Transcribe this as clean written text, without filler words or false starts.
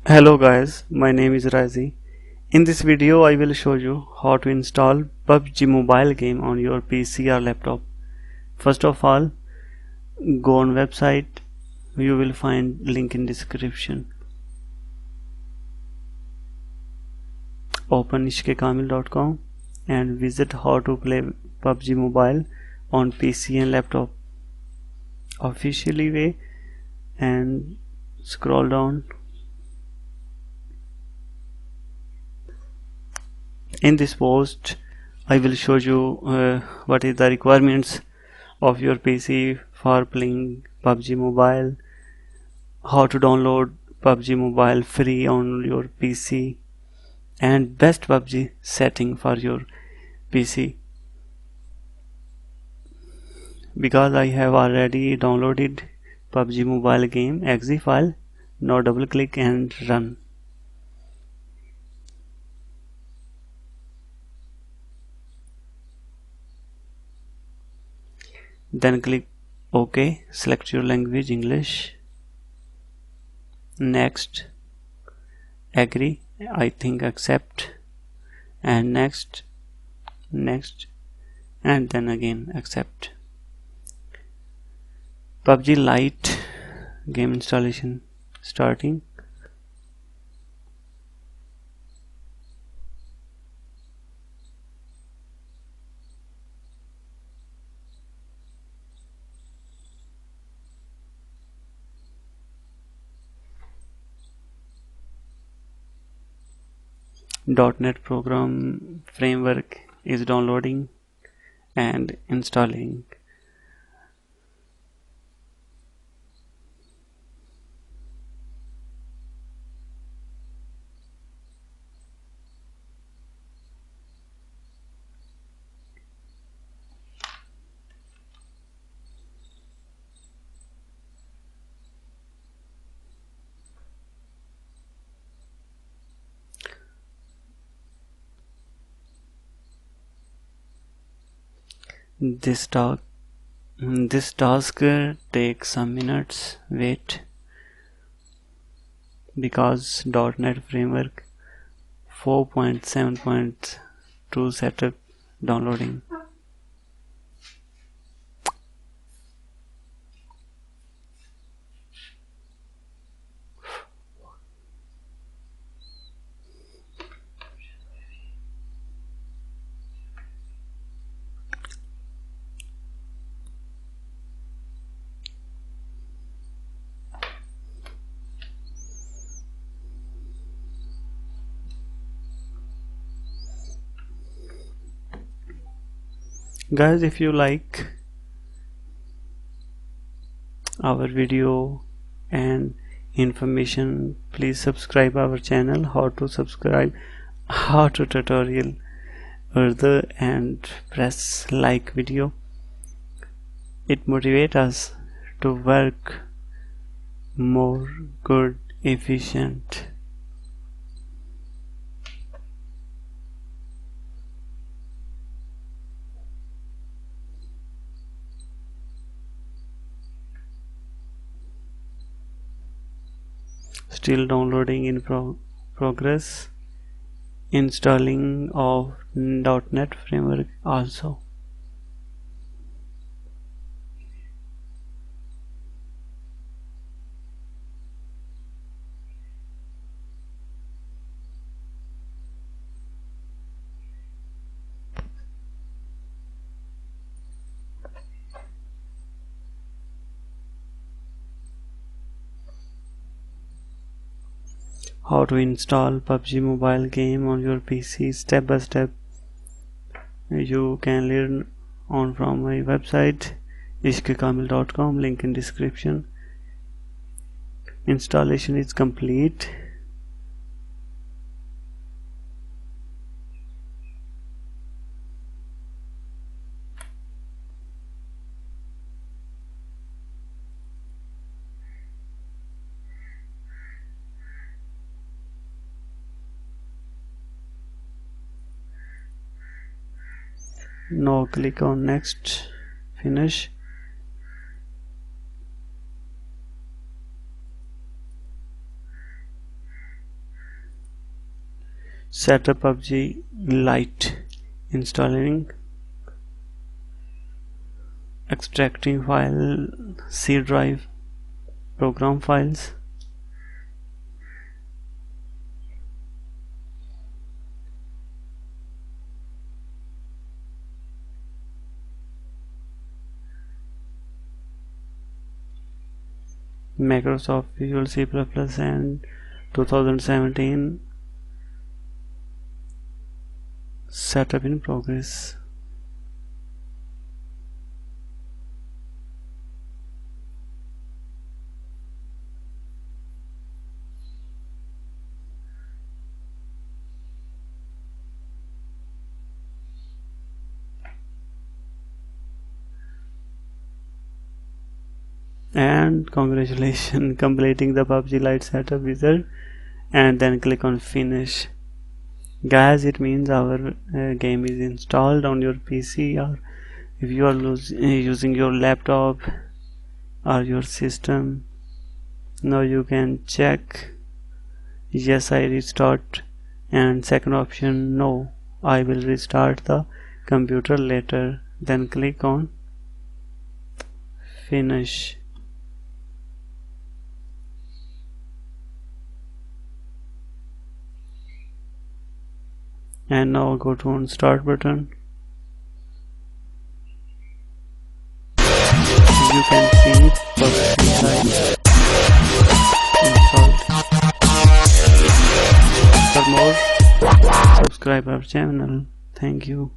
Hello guys, my name is Razi. In this video I will show you how to install Pubg mobile game on your PC or laptop. First of all, go on website. You will find link in description. Open ishkekamil.com and visit how to play Pubg mobile on PC and laptop officially way and scroll down. In this post I will show you what is the requirements of your PC for playing Pubg mobile, how to download Pubg mobile free on your PC, and best Pubg setting for your PC. Because I have already downloaded Pubg mobile game exe file, now double click and run. Then click OK, select your language English, next, agree, I think accept, and next, and then again accept. Pubg Lite game installation starting. .NET program framework is downloading and installing. This task takes some minutes. Wait, because .NET framework 4.7.2 setup downloading. Guys, if you like our video and information, please subscribe our channel. How to subscribe, how to tutorial further, and press like video. It motivates us to work more good, efficient. Still downloading in progress. Installing of .NET framework also. How to install Pubg mobile game on your PC step by step. You can learn on from my website ishkekamil.com, link in description. Installation is complete. Now click on next, finish. Set up Pubg Lite, installing, extracting file, C drive, program files. Microsoft Visual C++ and 2017 setup in progress. And congratulations, completing the Pubg Lite setup wizard, and then click on finish. Guys, it means our game is installed on your PC, or if you are using your laptop or your system. Now you can check yes I restart, and second option no I will restart the computer later. Then click on finish. And now go to on start button. You can see Pubg Lite installed. For more, subscribe our channel. Thank you.